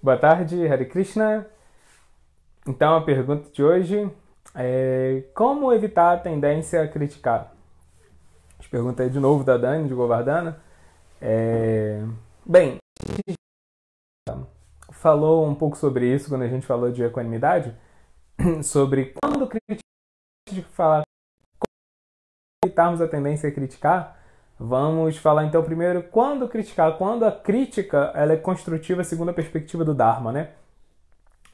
Boa tarde, Hare Krishna. Então, a pergunta de hoje é como evitar a tendência a criticar? As perguntas aí de novo da Dani, de Govardhana. Bem, falou um pouco sobre isso quando a gente falou de equanimidade, sobre quando falar evitarmos a tendência a criticar. Vamos falar então primeiro quando criticar, quando a crítica ela é construtiva segundo a perspectiva do Dharma, né?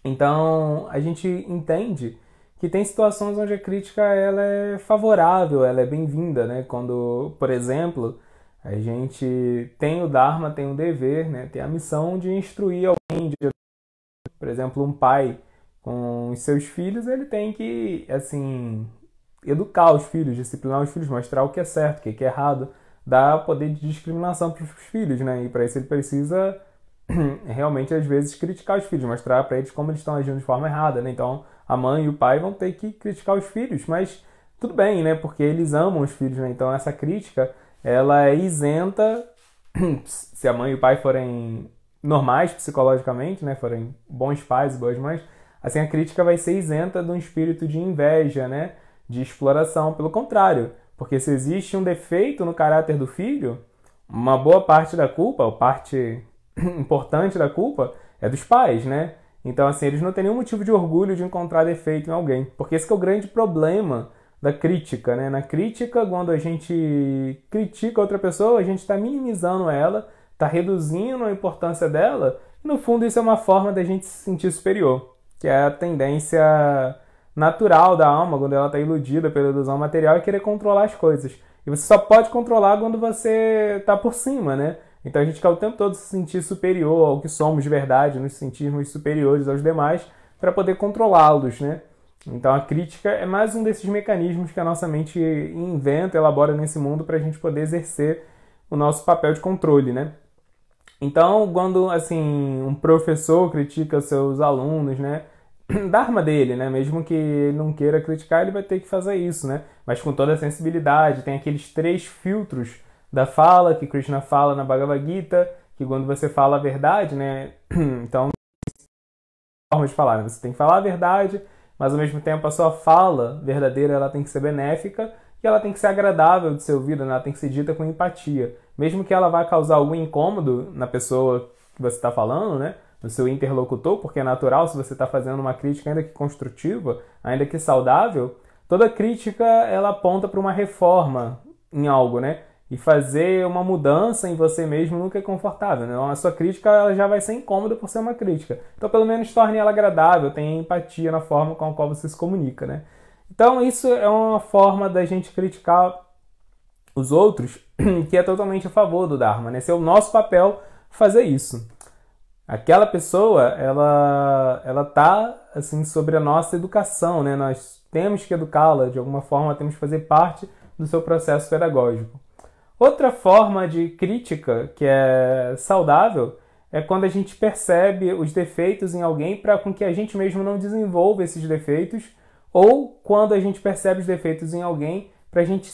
Então, a gente entende que tem situações onde a crítica ela é favorável, ela é bem-vinda, né? Quando, por exemplo, a gente tem o Dharma, tem o dever, né? Tem a missão de instruir alguém, por exemplo, um pai com os seus filhos, ele tem que, assim, educar os filhos, disciplinar os filhos, mostrar o que é certo, o que é errado, dar poder de discriminação para os filhos, né? E para isso ele precisa realmente, às vezes, criticar os filhos, mostrar para eles como eles estão agindo de forma errada, né? Então, a mãe e o pai vão ter que criticar os filhos, mas tudo bem, né? Porque eles amam os filhos, né? Então, essa crítica, ela é isenta se a mãe e o pai forem normais psicologicamente, né? Forem bons pais e boas mães, assim, a crítica vai ser isenta de um espírito de inveja, né? De exploração. Pelo contrário, porque se existe um defeito no caráter do filho, uma boa parte da culpa, ou parte importante da culpa, é dos pais, né? Então, assim, eles não têm nenhum motivo de orgulho de encontrar defeito em alguém. Porque esse que é o grande problema da crítica, né? Na crítica, quando a gente critica outra pessoa, a gente está minimizando ela, está reduzindo a importância dela, e no fundo isso é uma forma da gente se sentir superior, que é a tendência natural da alma, quando ela está iludida pela ilusão material, é querer controlar as coisas. E você só pode controlar quando você está por cima, né? Então a gente quer o tempo todo se sentir superior ao que somos de verdade, nos sentirmos superiores aos demais para poder controlá-los, né? Então a crítica é mais um desses mecanismos que a nossa mente inventa, elabora nesse mundo para a gente poder exercer o nosso papel de controle, né? Então, quando assim um professor critica seus alunos, né? Dharma dele, né? Mesmo que ele não queira criticar, ele vai ter que fazer isso, né? Mas com toda a sensibilidade, tem aqueles 3 filtros da fala que Krishna fala na Bhagavad Gita, que quando você fala a verdade, né? Então, formas de falar, né? Você tem que falar a verdade, mas ao mesmo tempo a sua fala verdadeira ela tem que ser benéfica e ela tem que ser agradável de ser ouvida, né? Ela tem que ser dita com empatia. Mesmo que ela vá causar algum incômodo na pessoa que você está falando, né? No seu interlocutor, porque é natural se você está fazendo uma crítica, ainda que construtiva, ainda que saudável, toda crítica ela aponta para uma reforma em algo, né? E fazer uma mudança em você mesmo nunca é confortável, né? A sua crítica ela já vai ser incômoda por ser uma crítica. Então, pelo menos, torne ela agradável, tenha empatia na forma com a qual você se comunica, né? Então, isso é uma forma da gente criticar os outros que é totalmente a favor do Dharma, né? Esse é o nosso papel fazer isso. Aquela pessoa, ela tá, assim, sobre a nossa educação, né? Nós temos que educá-la de alguma forma, temos que fazer parte do seu processo pedagógico. Outra forma de crítica que é saudável é quando a gente percebe os defeitos em alguém para com que a gente mesmo não desenvolva esses defeitos, ou quando a gente percebe os defeitos em alguém para a gente...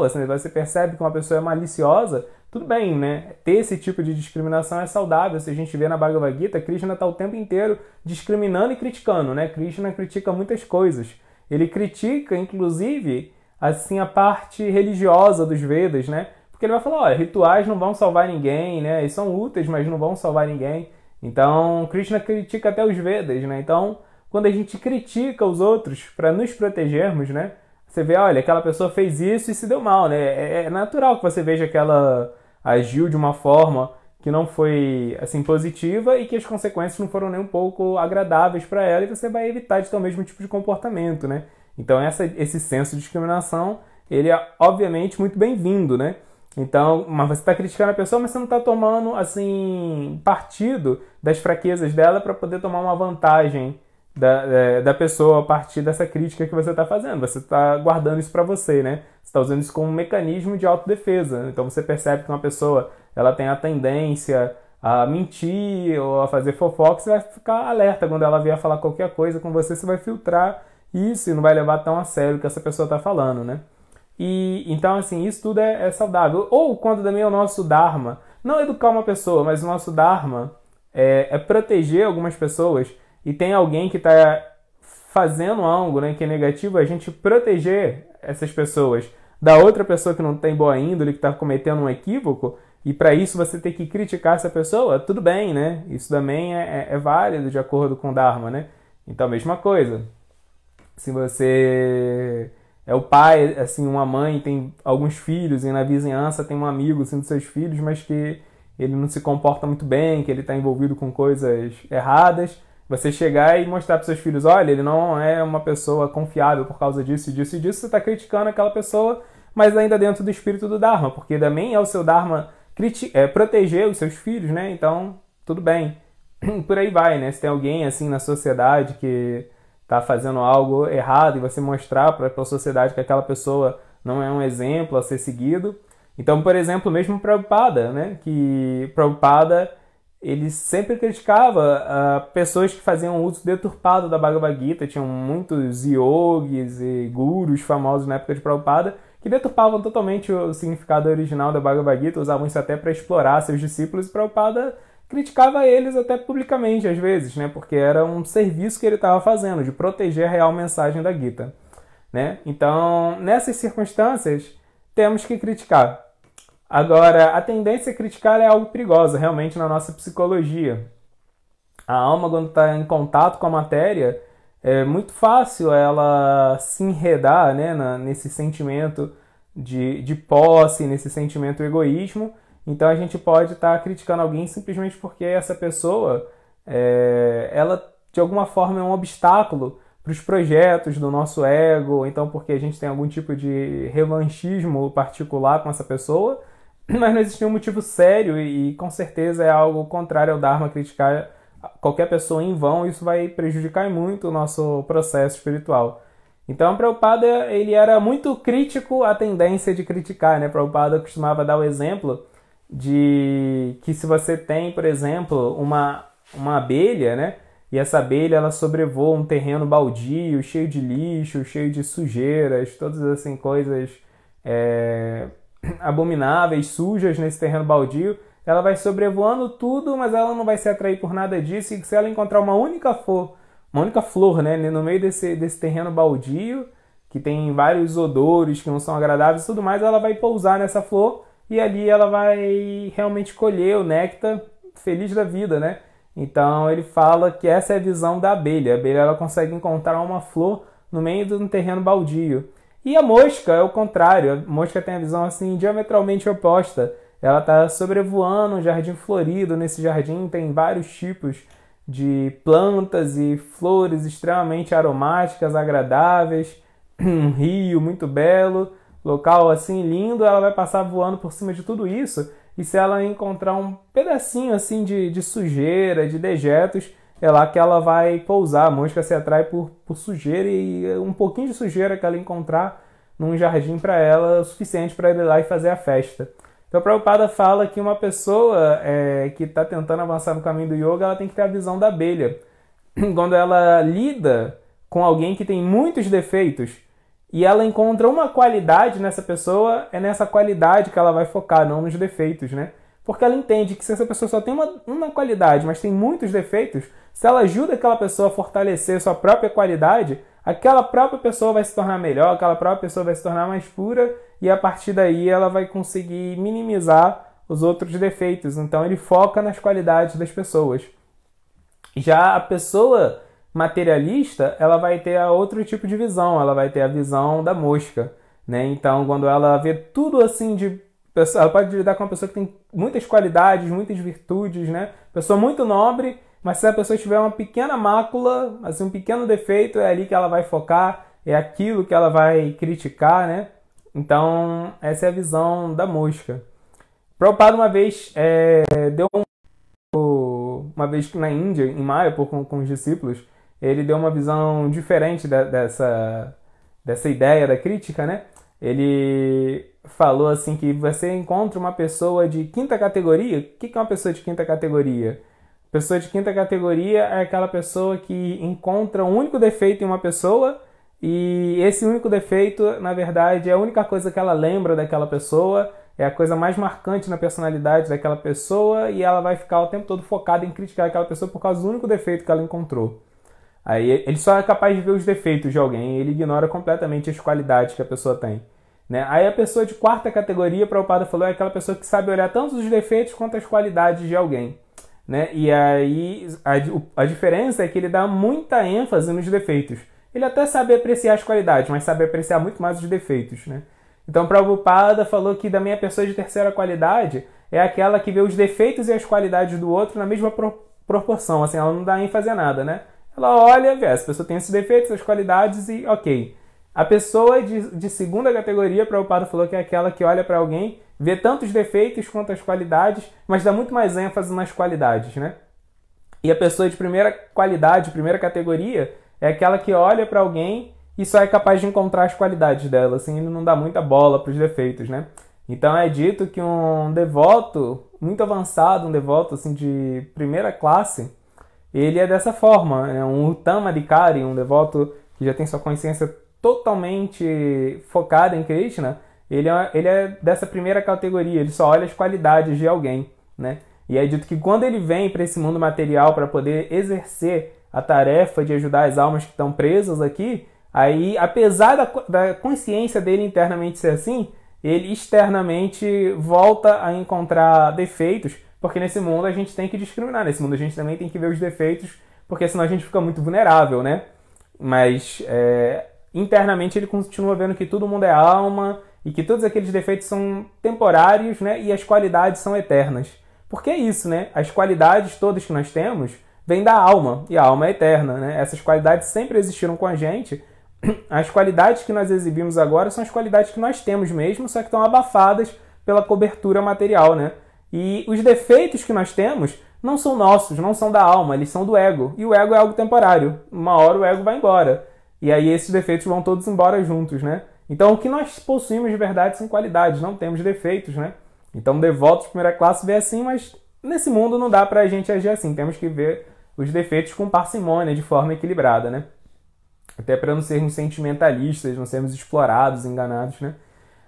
Se você percebe que uma pessoa é maliciosa, tudo bem, né? Ter esse tipo de discriminação é saudável. Se a gente vê na Bhagavad Gita, Krishna está o tempo inteiro discriminando e criticando, né? Krishna critica muitas coisas. Ele critica, inclusive, assim, a parte religiosa dos Vedas, né? Porque ele vai falar, olha, rituais não vão salvar ninguém, né? Eles são úteis, mas não vão salvar ninguém. Então, Krishna critica até os Vedas, né? Então, quando a gente critica os outros para nos protegermos, né? Você vê, olha, aquela pessoa fez isso e se deu mal, né? É natural que você veja que ela agiu de uma forma que não foi, assim, positiva e que as consequências não foram nem um pouco agradáveis para ela e você vai evitar de ter o mesmo tipo de comportamento, né? Então, esse senso de discriminação, ele é, obviamente, muito bem-vindo, né? Então, mas você está criticando a pessoa, mas você não está tomando, assim, partido das fraquezas dela para poder tomar uma vantagem da pessoa a partir dessa crítica que você está fazendo. Você está guardando isso para você, né? Você está usando isso como um mecanismo de autodefesa. Então você percebe que uma pessoa ela tem a tendência a mentir ou a fazer fofoca, você vai ficar alerta quando ela vier falar qualquer coisa com você, você vai filtrar isso e não vai levar tão a sério o que essa pessoa está falando, né? E então, assim, isso tudo é saudável. Ou quando também é o nosso Dharma, não educar uma pessoa, mas o nosso Dharma é proteger algumas pessoas e tem alguém que está fazendo algo, né, que é negativo, a gente proteger essas pessoas da outra pessoa que não tem boa índole, que está cometendo um equívoco, e para isso você tem que criticar essa pessoa, tudo bem, né? Isso também é válido de acordo com o Dharma, né? Então, a mesma coisa. Se você é o pai, assim, uma mãe tem alguns filhos e na vizinhança tem um amigo assim, dos seus filhos, mas que ele não se comporta muito bem, que ele está envolvido com coisas erradas, você chegar e mostrar para seus filhos, olha, ele não é uma pessoa confiável por causa disso, disso e disso, você está criticando aquela pessoa, mas ainda dentro do espírito do Dharma, porque também é o seu Dharma proteger os seus filhos, né? Então, tudo bem. Por aí vai, né? Se tem alguém assim na sociedade que está fazendo algo errado e você mostrar para a sociedade que aquela pessoa não é um exemplo a ser seguido. Então, por exemplo, mesmo Prabhupada, né? Que Prabhupada ele sempre criticava pessoas que faziam uso deturpado da Bhagavad Gita. Tinham muitos yogis e gurus famosos na época de Prabhupada que deturpavam totalmente o significado original da Bhagavad Gita, usavam isso até para explorar seus discípulos, e Prabhupada criticava eles até publicamente, às vezes, né? Porque era um serviço que ele estava fazendo, de proteger a real mensagem da Gita, né? Então, nessas circunstâncias, temos que criticar. Agora, a tendência a criticar é algo perigoso, realmente, na nossa psicologia. A alma, quando está em contato com a matéria, é muito fácil ela se enredar, né, nesse sentimento de posse, nesse sentimento de egoísmo. Então a gente pode estar criticando alguém simplesmente porque essa pessoa, ela de alguma forma é um obstáculo para os projetos do nosso ego, ou então porque a gente tem algum tipo de revanchismo particular com essa pessoa, mas não existe um motivo sério e com certeza é algo contrário ao Dharma criticar qualquer pessoa em vão, isso vai prejudicar muito o nosso processo espiritual. Então, Prabhupada, ele era muito crítico à tendência de criticar, né? Prabhupada costumava dar o exemplo de que se você tem, por exemplo, uma abelha, né? E essa abelha, ela sobrevoa um terreno baldio, cheio de lixo, cheio de sujeiras, todas assim coisas abomináveis, sujas nesse terreno baldio. Ela vai sobrevoando tudo, mas ela não vai se atrair por nada disso. E se ela encontrar uma única flor, né, no meio desse terreno baldio, que tem vários odores que não são agradáveis e tudo mais, ela vai pousar nessa flor e ali ela vai realmente colher o néctar feliz da vida, né? Então ele fala que essa é a visão da abelha. A abelha ela consegue encontrar uma flor no meio de um terreno baldio. E a mosca é o contrário. A mosca tem a visão assim diametralmente oposta. Ela está sobrevoando um jardim florido. Nesse jardim tem vários tipos de plantas e flores extremamente aromáticas, agradáveis. Um rio muito belo, local assim lindo. Ela vai passar voando por cima de tudo isso. E se ela encontrar um pedacinho assim de sujeira, de dejetos, é lá que ela vai pousar. A mosca se atrai por sujeira e um pouquinho de sujeira que ela encontrar num jardim para ela é o suficiente para ir lá e fazer a festa. Então, o Prabhupada fala que uma pessoa que está tentando avançar no caminho do yoga, ela tem que ter a visão da abelha. Quando ela lida com alguém que tem muitos defeitos e ela encontra uma qualidade nessa pessoa, é nessa qualidade que ela vai focar, não nos defeitos, né? Porque ela entende que se essa pessoa só tem uma qualidade, mas tem muitos defeitos, se ela ajuda aquela pessoa a fortalecer sua própria qualidade, aquela própria pessoa vai se tornar melhor, aquela própria pessoa vai se tornar mais pura e a partir daí ela vai conseguir minimizar os outros defeitos. Então ele foca nas qualidades das pessoas. Já a pessoa materialista, ela vai ter outro tipo de visão, ela vai ter a visão da mosca, né? Então quando ela vê tudo assim ela pode lidar com uma pessoa que tem muitas qualidades, muitas virtudes, né? Pessoa muito nobre, mas se a pessoa tiver uma pequena mácula, assim, um pequeno defeito, é ali que ela vai focar, é aquilo que ela vai criticar, né? Então, essa é a visão da mosca. Prabhupada uma vez uma vez na Índia, em Mayapur, com os discípulos, ele deu uma visão diferente dessa ideia da crítica, né? Ele falou assim que você encontra uma pessoa de quinta categoria. O que é uma pessoa de quinta categoria? Pessoa de quinta categoria é aquela pessoa que encontra um único defeito em uma pessoa e esse único defeito, na verdade, é a única coisa que ela lembra daquela pessoa é a coisa mais marcante na personalidade daquela pessoa e ela vai ficar o tempo todo focada em criticar aquela pessoa por causa do único defeito que ela encontrou. Aí ele só é capaz de ver os defeitos de alguém e ele ignora completamente as qualidades que a pessoa tem. Né? Aí a pessoa de quarta categoria, Prabhupada falou, é aquela pessoa que sabe olhar tanto os defeitos quanto as qualidades de alguém. Né? E aí a diferença é que ele dá muita ênfase nos defeitos. Ele até sabe apreciar as qualidades, mas sabe apreciar muito mais os defeitos. Né? Então Prabhupada falou que também a pessoa de terceira qualidade é aquela que vê os defeitos e as qualidades do outro na mesma proporção. Assim, ela não dá ênfase a nada, né? Ela olha, vê, essa pessoa tem esses defeitos, essas qualidades e ok. A pessoa de segunda categoria, Prabhupada falou que é aquela que olha para alguém, vê tanto os defeitos quanto as qualidades, mas dá muito mais ênfase nas qualidades, né? E a pessoa de primeira qualidade, primeira categoria, é aquela que olha para alguém e só é capaz de encontrar as qualidades dela, assim, ele não dá muita bola para os defeitos, né? Então é dito que um devoto muito avançado, um devoto assim de primeira classe, ele é dessa forma, é um Uttamadhikari, um devoto que já tem sua consciência totalmente focada em Krishna, ele é dessa primeira categoria, ele só olha as qualidades de alguém, né? E é dito que quando ele vem para esse mundo material para poder exercer a tarefa de ajudar as almas que estão presas aqui, aí, apesar da consciência dele internamente ser assim, ele externamente volta a encontrar defeitos, porque nesse mundo a gente tem que discriminar, nesse mundo a gente também tem que ver os defeitos, porque senão a gente fica muito vulnerável, né? Mas internamente ele continua vendo que todo mundo é alma e que todos aqueles defeitos são temporários, né? E as qualidades são eternas. Porque é isso, né? As qualidades todas que nós temos vêm da alma, e a alma é eterna, né? Essas qualidades sempre existiram com a gente. As qualidades que nós exibimos agora são as qualidades que nós temos mesmo, só que estão abafadas pela cobertura material, né? E os defeitos que nós temos não são nossos, não são da alma, eles são do ego. E o ego é algo temporário. Uma hora o ego vai embora. E aí esses defeitos vão todos embora juntos, né? Então o que nós possuímos de verdade são qualidades, não temos defeitos, né? Então devotos de primeira classe vê assim, mas nesse mundo não dá pra gente agir assim. Temos que ver os defeitos com parcimônia, de forma equilibrada, né? Até para não sermos sentimentalistas, não sermos explorados, enganados, né?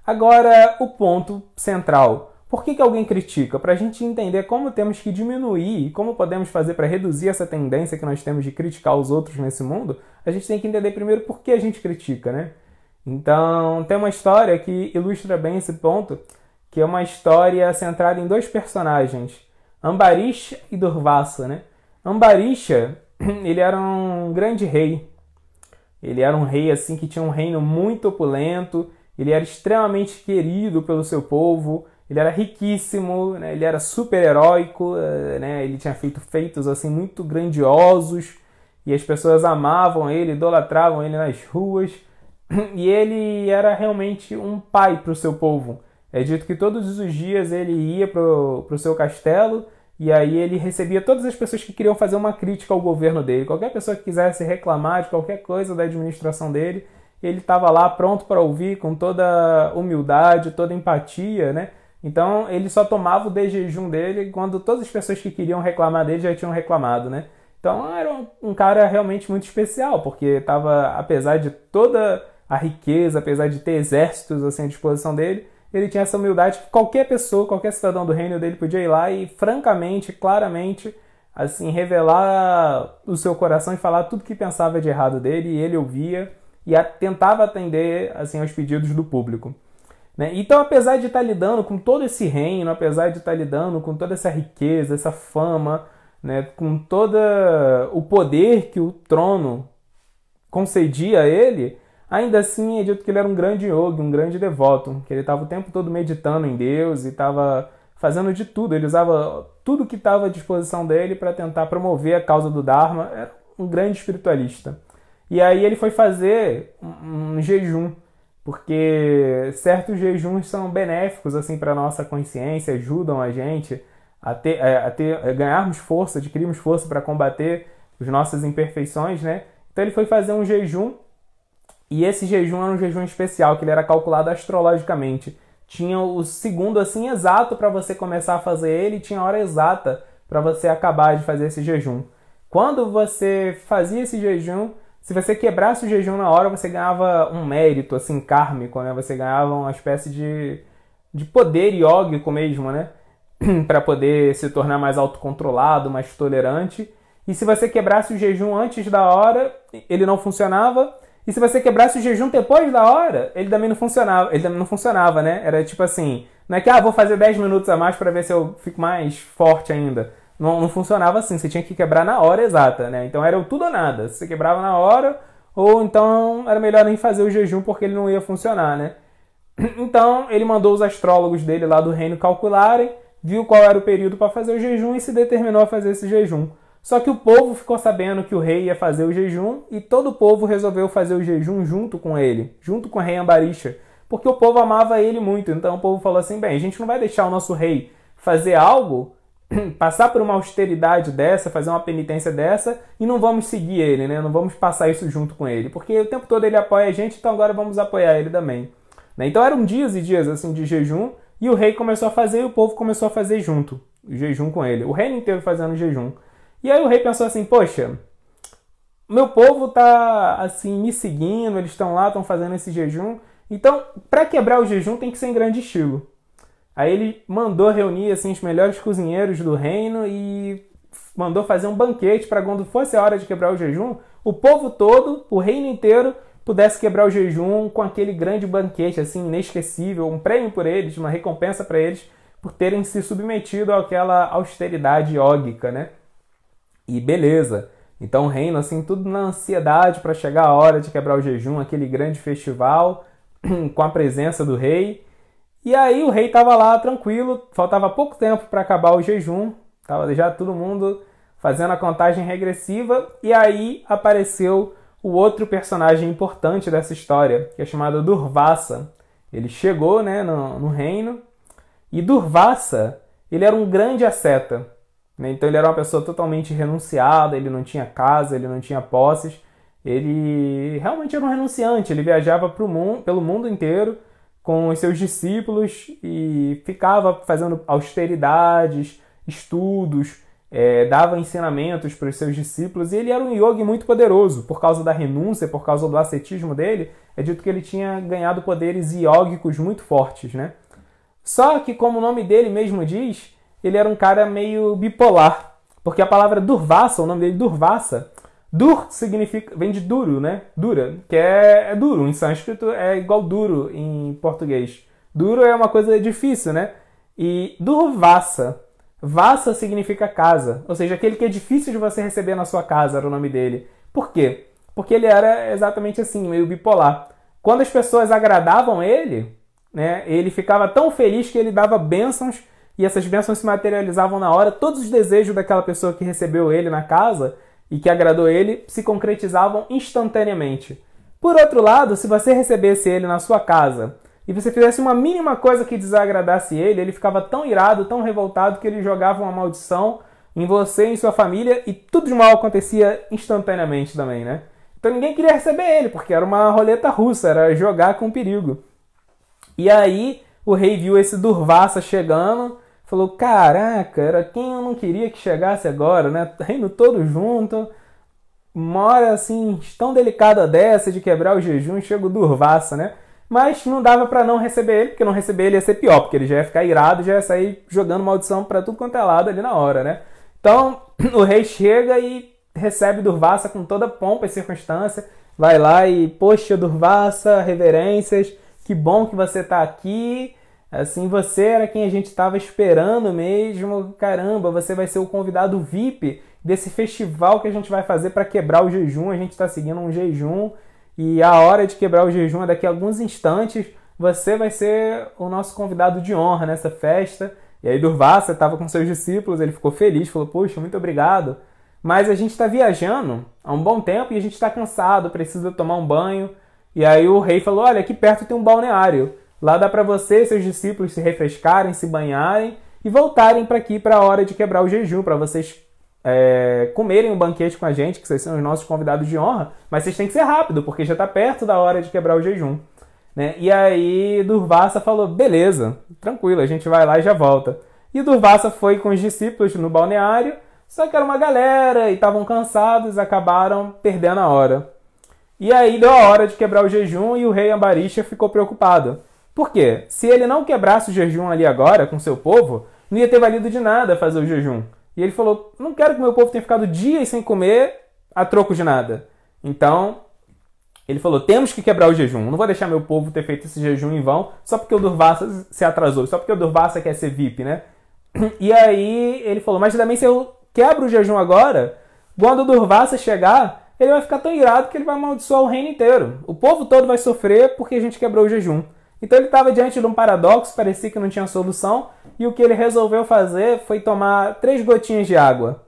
Agora, o ponto central. Por que alguém critica? Para a gente entender como temos que diminuir e como podemos fazer para reduzir essa tendência que nós temos de criticar os outros nesse mundo, a gente tem que entender primeiro por que a gente critica, né? Então, tem uma história que ilustra bem esse ponto, que é uma história centrada em dois personagens, Ambarisha e Durvasa, né? Ambarisha, ele era um grande rei. Ele era um rei assim que tinha um reino muito opulento, ele era extremamente querido pelo seu povo, ele era riquíssimo, né? Ele era super heróico, né? Ele tinha feito feitos assim muito grandiosos e as pessoas amavam ele, idolatravam ele nas ruas. E ele era realmente um pai para o seu povo. É dito que todos os dias ele ia para o seu castelo e aí ele recebia todas as pessoas que queriam fazer uma crítica ao governo dele. Qualquer pessoa que quisesse reclamar de qualquer coisa da administração dele, ele estava lá pronto para ouvir com toda humildade, toda empatia, né? Então ele só tomava o desjejum dele quando todas as pessoas que queriam reclamar dele já tinham reclamado, né? Então era um cara realmente muito especial, porque estava, apesar de toda a riqueza, apesar de ter exércitos assim à disposição dele, ele tinha essa humildade que qualquer pessoa, qualquer cidadão do reino dele podia ir lá e francamente, claramente, assim, revelar o seu coração e falar tudo que pensava de errado dele, e ele ouvia e tentava atender assim aos pedidos do público. Né? Então, apesar de estar lidando com todo esse reino, apesar de estar lidando com toda essa riqueza, essa fama, né, com todo o poder que o trono concedia a ele, ainda assim é dito que ele era um grande yogi, um grande devoto, que ele estava o tempo todo meditando em Deus e estava fazendo de tudo, ele usava tudo que estava à disposição dele para tentar promover a causa do Dharma, era um grande espiritualista. E aí ele foi fazer um jejum, porque certos jejuns são benéficos assim, para a nossa consciência, ajudam a gente a ganharmos força, adquirirmos força para combater as nossas imperfeições, né? Então ele foi fazer um jejum, e esse jejum era um jejum especial, que ele era calculado astrologicamente. Tinha o segundo assim exato para você começar a fazer ele, e tinha a hora exata para você acabar de fazer esse jejum. Quando você fazia esse jejum, se você quebrasse o jejum na hora, você ganhava um mérito assim kármico, né? Você ganhava uma espécie de de poder iógico mesmo, né? Para poder se tornar mais autocontrolado, mais tolerante. E se você quebrasse o jejum antes da hora, ele não funcionava. E se você quebrasse o jejum depois da hora, ele também não funcionava, né? Era tipo assim, não é que, vou fazer 10 minutos a mais para ver se eu fico mais forte ainda. Não funcionava assim, você tinha que quebrar na hora exata, né? Então era o tudo ou nada. Você quebrava na hora, ou então era melhor nem fazer o jejum porque ele não ia funcionar, né? Então ele mandou os astrólogos dele lá do reino calcularem, viu qual era o período para fazer o jejum e se determinou a fazer esse jejum. Só que o povo ficou sabendo que o rei ia fazer o jejum e todo o povo resolveu fazer o jejum junto com ele, junto com o rei Ambarixa, porque o povo amava ele muito. Então o povo falou assim, bem, a gente não vai deixar o nosso rei fazer algo, passar por uma austeridade dessa, fazer uma penitência dessa e não vamos seguir ele, né? Não vamos passar isso junto com ele, porque o tempo todo ele apoia a gente, então agora vamos apoiar ele também. Então eram dias e dias assim de jejum e o rei começou a fazer e o povo começou a fazer junto, o jejum com ele, o reino inteiro fazendo jejum. E aí o rei pensou assim, poxa, meu povo tá assim me seguindo, eles estão lá, estão fazendo esse jejum, então para quebrar o jejum tem que ser em grande estilo. Aí ele mandou reunir assim, os melhores cozinheiros do reino e mandou fazer um banquete para quando fosse a hora de quebrar o jejum, o povo todo, o reino inteiro, pudesse quebrar o jejum com aquele grande banquete assim inesquecível, um prêmio por eles, uma recompensa para eles por terem se submetido àquela austeridade iógica, né? E beleza, então o reino assim tudo na ansiedade para chegar a hora de quebrar o jejum, aquele grande festival com a presença do rei. E aí o rei estava lá tranquilo, faltava pouco tempo para acabar o jejum, estava já todo mundo fazendo a contagem regressiva e aí apareceu o outro personagem importante dessa história, que é chamado Durvasa. Ele chegou, né, no reino e Durvasa, ele era um grande asceta. Então ele era uma pessoa totalmente renunciada, ele não tinha casa, ele não tinha posses, ele realmente era um renunciante, ele viajava pelo mundo inteiro com os seus discípulos e ficava fazendo austeridades, estudos, dava ensinamentos para os seus discípulos e ele era um yogi muito poderoso, por causa da renúncia, por causa do ascetismo dele, é dito que ele tinha ganhado poderes iógicos muito fortes, né? Só que como o nome dele mesmo diz, ele era um cara meio bipolar, porque a palavra Durvasa, o nome dele Durvasa, Dur significa, vem de duro, né? Dura, que é duro, em sânscrito é igual duro em português. Duro é uma coisa difícil, né? E Durvasa, Vasa significa casa, ou seja, aquele que é difícil de você receber na sua casa era o nome dele. Por quê? Porque ele era exatamente assim, meio bipolar. Quando as pessoas agradavam ele, né, ele ficava tão feliz que ele dava bênçãos e essas bênçãos se materializavam na hora. Todos os desejos daquela pessoa que recebeu ele na casa e que agradou ele se concretizavam instantaneamente. Por outro lado, se você recebesse ele na sua casa e você fizesse uma mínima coisa que desagradasse ele, ele ficava tão irado, tão revoltado que ele jogava uma maldição em você e em sua família e tudo de mal acontecia instantaneamente também, né? Então ninguém queria receber ele, porque era uma roleta russa, era jogar com perigo. E aí o rei viu esse Durvasa chegando, falou, caraca, era quem eu não queria que chegasse agora, né? Reino todo junto, uma hora assim, tão delicada dessa de quebrar o jejum, chega o Durvasa, né? Mas não dava pra não receber ele, porque não receber ele ia ser pior, porque ele já ia ficar irado, já ia sair jogando maldição pra tudo quanto é lado ali na hora, né? Então o rei chega e recebe Durvasa com toda pompa e circunstância, vai lá e, poxa, Durvasa, reverências, que bom que você tá aqui. Assim, você era quem a gente estava esperando mesmo. Caramba, você vai ser o convidado VIP desse festival que a gente vai fazer para quebrar o jejum. A gente está seguindo um jejum e a hora de quebrar o jejum é daqui a alguns instantes. Você vai ser o nosso convidado de honra nessa festa. E aí Durvasa estava com seus discípulos, ele ficou feliz, falou, poxa, muito obrigado. Mas a gente está viajando há um bom tempo e a gente está cansado, precisa tomar um banho. E aí o rei falou, olha, aqui perto tem um balneário. Lá dá para você e seus discípulos se refrescarem, se banharem e voltarem para aqui para a hora de quebrar o jejum, para vocês comerem um banquete com a gente, que vocês são os nossos convidados de honra, mas vocês têm que ser rápido, porque já está perto da hora de quebrar o jejum. Né? E aí Durvasa falou, beleza, tranquilo, a gente vai lá e já volta. E Durvasa foi com os discípulos no balneário, só que era uma galera e estavam cansados, acabaram perdendo a hora. E aí deu a hora de quebrar o jejum e o rei Ambarixa ficou preocupado. Por quê? Se ele não quebrasse o jejum ali agora com seu povo, não ia ter valido de nada fazer o jejum. E ele falou, não quero que meu povo tenha ficado dias sem comer a troco de nada. Então, ele falou, temos que quebrar o jejum. Não vou deixar meu povo ter feito esse jejum em vão só porque o Durvassa se atrasou, só porque o Durvassa quer ser VIP, né? E aí ele falou, mas também se eu quebro o jejum agora, quando o Durvassa chegar, ele vai ficar tão irado que ele vai amaldiçoar o reino inteiro. O povo todo vai sofrer porque a gente quebrou o jejum. Então ele estava diante de um paradoxo, parecia que não tinha solução, e o que ele resolveu fazer foi tomar 3 gotinhas de água.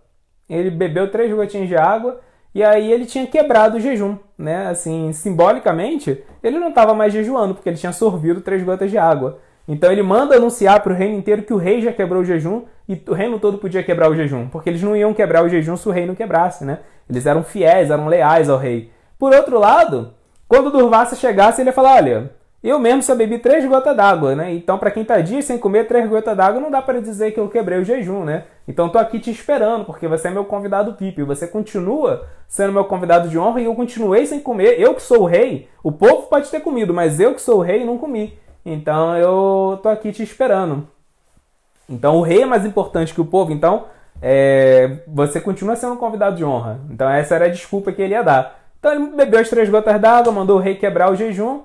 Ele bebeu 3 gotinhas de água, e aí ele tinha quebrado o jejum, né? Assim, simbolicamente, ele não estava mais jejuando, porque ele tinha sorvido 3 gotas de água. Então ele manda anunciar para o reino inteiro que o rei já quebrou o jejum, e o reino todo podia quebrar o jejum, porque eles não iam quebrar o jejum se o rei não quebrasse, né? Eles eram fiéis, eram leais ao rei. Por outro lado, quando o Durvassa chegasse, ele ia falar, olha, eu mesmo só bebi 3 gotas d'água, né? Então, para quem está dias sem comer 3 gotas d'água, não dá para dizer que eu quebrei o jejum, né? Então, tô aqui te esperando, porque você é meu convidado VIP. Você continua sendo meu convidado de honra e eu continuei sem comer. Eu que sou o rei, o povo pode ter comido, mas eu que sou o rei não comi. Então, eu tô aqui te esperando. Então, o rei é mais importante que o povo. Então, você continua sendo um convidado de honra. Então, essa era a desculpa que ele ia dar. Então, ele bebeu as 3 gotas d'água, mandou o rei quebrar o jejum,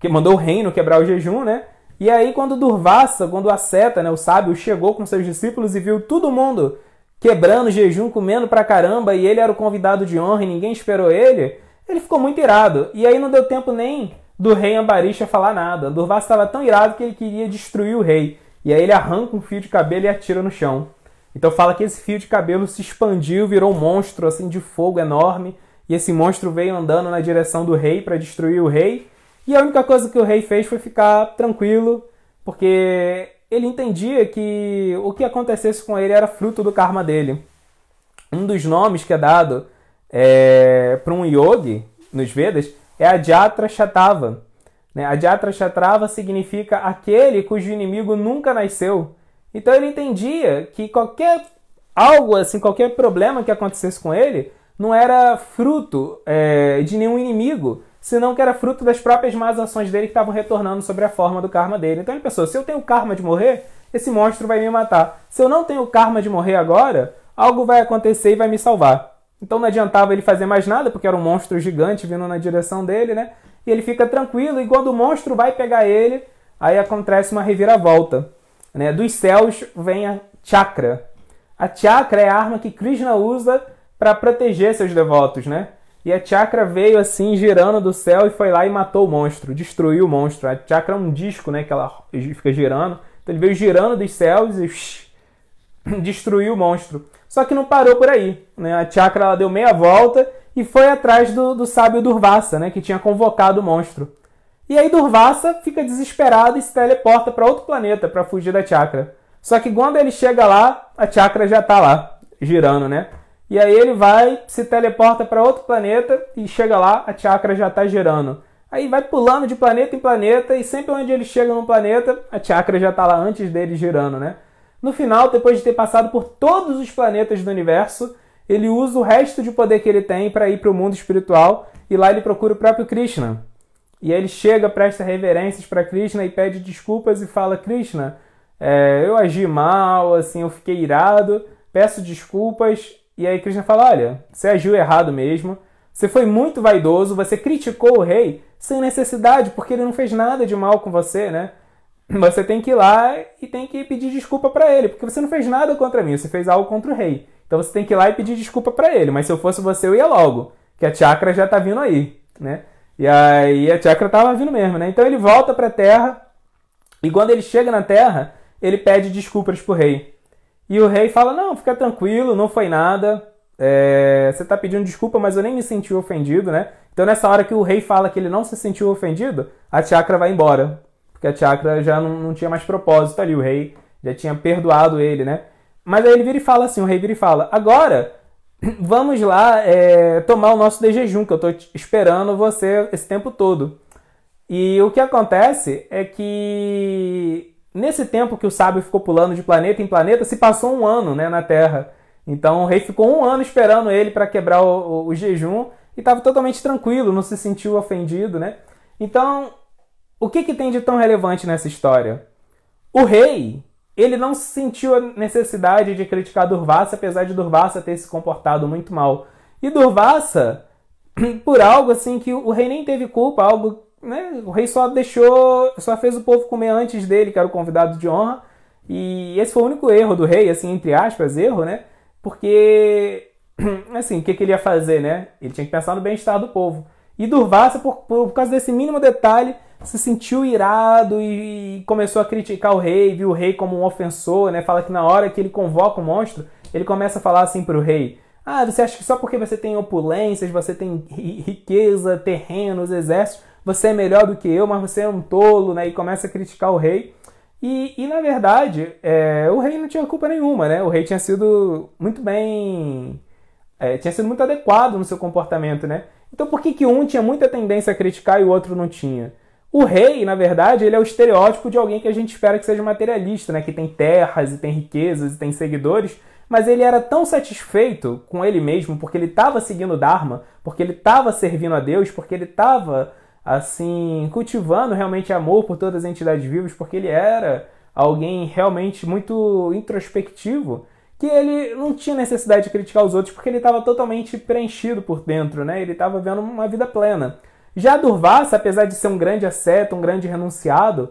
que mandou o reino quebrar o jejum, né? E aí, quando Durvassa, quando a seta, né, o sábio, chegou com seus discípulos e viu todo mundo quebrando o jejum, comendo pra caramba, e ele era o convidado de honra e ninguém esperou ele, ele ficou muito irado. E aí não deu tempo nem do rei Ambarixa falar nada. Durvassa estava tão irado que ele queria destruir o rei. E aí ele arranca um fio de cabelo e atira no chão. Então fala que esse fio de cabelo se expandiu, virou um monstro assim de fogo enorme, e esse monstro veio andando na direção do rei para destruir o rei. E a única coisa que o rei fez foi ficar tranquilo, porque ele entendia que o que acontecesse com ele era fruto do karma dele. Um dos nomes que é dado para um yogi nos Vedas é Ajatra Shatava. Ajatra Shatava significa aquele cujo inimigo nunca nasceu. Então ele entendia que qualquer problema que acontecesse com ele não era fruto de nenhum inimigo, senão que era fruto das próprias más ações dele que estavam retornando sobre a forma do karma dele. Então ele pensou, se eu tenho o karma de morrer, esse monstro vai me matar. Se eu não tenho o karma de morrer agora, algo vai acontecer e vai me salvar. Então não adiantava ele fazer mais nada, porque era um monstro gigante vindo na direção dele, né? E ele fica tranquilo, e quando o monstro vai pegar ele, aí acontece uma reviravolta, né? Dos céus vem a chakra. A chakra é a arma que Krishna usa para proteger seus devotos, né? E a chakra veio assim, girando do céu e foi lá e matou o monstro, destruiu o monstro. A chakra é um disco, né, que ela fica girando. Então ele veio girando dos céus e destruiu o monstro. Só que não parou por aí, né? A chakra ela deu meia volta e foi atrás do sábio Durvassa, né, que tinha convocado o monstro. E aí Durvassa fica desesperado e se teleporta para outro planeta para fugir da chakra. Só que quando ele chega lá, a chakra já está lá, girando, né? E aí ele vai, se teleporta para outro planeta e chega lá, a chakra já está girando. Aí vai pulando de planeta em planeta e sempre onde ele chega num planeta, a chakra já está lá antes dele girando, né? No final, depois de ter passado por todos os planetas do universo, ele usa o resto de poder que ele tem para ir para o mundo espiritual e lá ele procura o próprio Krishna. E aí ele chega, presta reverências para Krishna e pede desculpas e fala, Krishna, eu agi mal, assim, eu fiquei irado, peço desculpas. E aí Krishna fala, olha, você agiu errado mesmo, você foi muito vaidoso, você criticou o rei sem necessidade, porque ele não fez nada de mal com você, né? Você tem que ir lá e tem que pedir desculpa para ele, porque você não fez nada contra mim, você fez algo contra o rei. Então você tem que ir lá e pedir desculpa para ele, mas se eu fosse você eu ia logo, que a chakra já tá vindo aí, né? E aí a chakra tava vindo mesmo, né? Então ele volta para a Terra e quando ele chega na Terra, ele pede desculpas pro rei. E o rei fala, não, fica tranquilo, não foi nada, você está pedindo desculpa, mas eu nem me senti ofendido, né? Então nessa hora que o rei fala que ele não se sentiu ofendido, a chakra vai embora, porque a chakra já não tinha mais propósito ali, o rei já tinha perdoado ele, né? Mas aí ele vira e fala assim, o rei vira e fala, agora vamos lá tomar o nosso de jejum, que eu estou esperando você esse tempo todo. E o que acontece é que nesse tempo que o sábio ficou pulando de planeta em planeta, se passou 1 ano, né, na Terra. Então o rei ficou 1 ano esperando ele para quebrar o jejum e estava totalmente tranquilo, não se sentiu ofendido, né? Então o que tem de tão relevante nessa história? O rei, ele não sentiu a necessidade de criticar Durvassa, apesar de Durvassa ter se comportado muito mal. E Durvassa, por algo assim que o rei nem teve culpa, algo, né? O rei só fez o povo comer antes dele, que era o convidado de honra. E esse foi o único erro do rei, assim, entre aspas, erro, né? Porque, assim, o que ele ia fazer, né? Ele tinha que pensar no bem-estar do povo. E Durvassa, por causa desse mínimo detalhe, se sentiu irado e começou a criticar o rei, viu o rei como um ofensor, né? Fala que na hora que ele convoca o monstro, ele começa a falar assim pro rei: ah, você acha que só porque você tem opulências, você tem riqueza, terrenos, exércitos, você é melhor do que eu, mas você é um tolo, né? E começa a criticar o rei. E na verdade, o rei não tinha culpa nenhuma, né? O rei tinha sido muito bem... tinha sido muito adequado no seu comportamento, né? Então por que um tinha muita tendência a criticar e o outro não tinha? O rei, na verdade, ele é o estereótipo de alguém que a gente espera que seja materialista, né? Que tem terras e tem riquezas e tem seguidores, mas ele era tão satisfeito com ele mesmo porque ele estava seguindo o Dharma, porque ele estava servindo a Deus, porque ele estava, assim, cultivando realmente amor por todas as entidades vivas, porque ele era alguém realmente muito introspectivo, que ele não tinha necessidade de criticar os outros porque ele estava totalmente preenchido por dentro, né? Ele estava vendo uma vida plena. Já Durvassa, apesar de ser um grande asceta, um grande renunciado,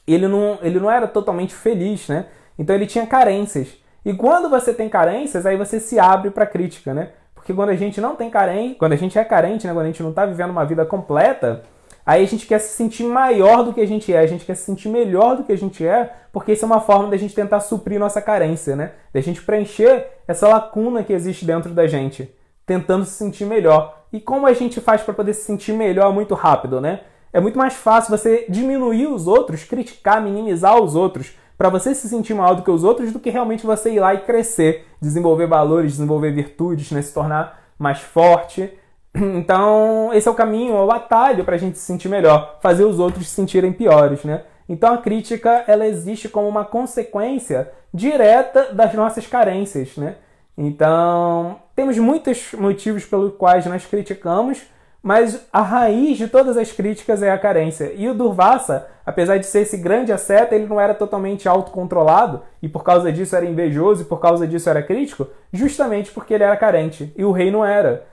ele não era totalmente feliz, né? Então ele tinha carências. E quando você tem carências, aí você se abre para crítica, né? Porque quando a gente não tem carência, quando a gente é carente, né? Quando a gente não está vivendo uma vida completa, aí a gente quer se sentir maior do que a gente quer se sentir melhor do que a gente é, porque isso é uma forma da gente tentar suprir nossa carência, né? Da gente preencher essa lacuna que existe dentro da gente, tentando se sentir melhor. E como a gente faz para poder se sentir melhor muito rápido, né? É muito mais fácil você diminuir os outros, criticar, minimizar os outros, para você se sentir maior do que os outros, do que realmente você ir lá e crescer, desenvolver valores, desenvolver virtudes, né? Se tornar mais forte. Então, esse é o caminho, é o atalho para a gente se sentir melhor, fazer os outros se sentirem piores, né? Então, a crítica, ela existe como uma consequência direta das nossas carências, né? Então, temos muitos motivos pelos quais nós criticamos, mas a raiz de todas as críticas é a carência. E o Durvassa, apesar de ser esse grande asceta, ele não era totalmente autocontrolado, e por causa disso era invejoso, e por causa disso era crítico, justamente porque ele era carente, e o rei não era.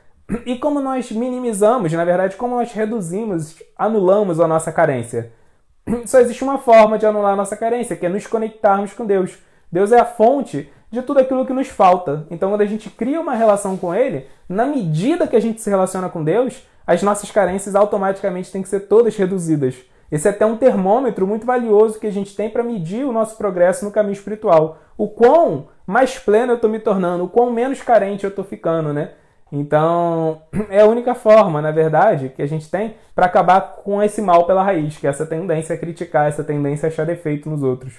E como nós minimizamos, na verdade, como nós reduzimos, anulamos a nossa carência? Só existe uma forma de anular a nossa carência, que é nos conectarmos com Deus. Deus é a fonte de tudo aquilo que nos falta. Então, quando a gente cria uma relação com Ele, na medida que a gente se relaciona com Deus, as nossas carências automaticamente têm que ser todas reduzidas. Esse é até um termômetro muito valioso que a gente tem para medir o nosso progresso no caminho espiritual. O quão mais pleno eu estou me tornando, o quão menos carente eu estou ficando, né? Então, é a única forma, na verdade, que a gente tem para acabar com esse mal pela raiz, que é essa tendência a criticar, essa tendência a achar defeito nos outros.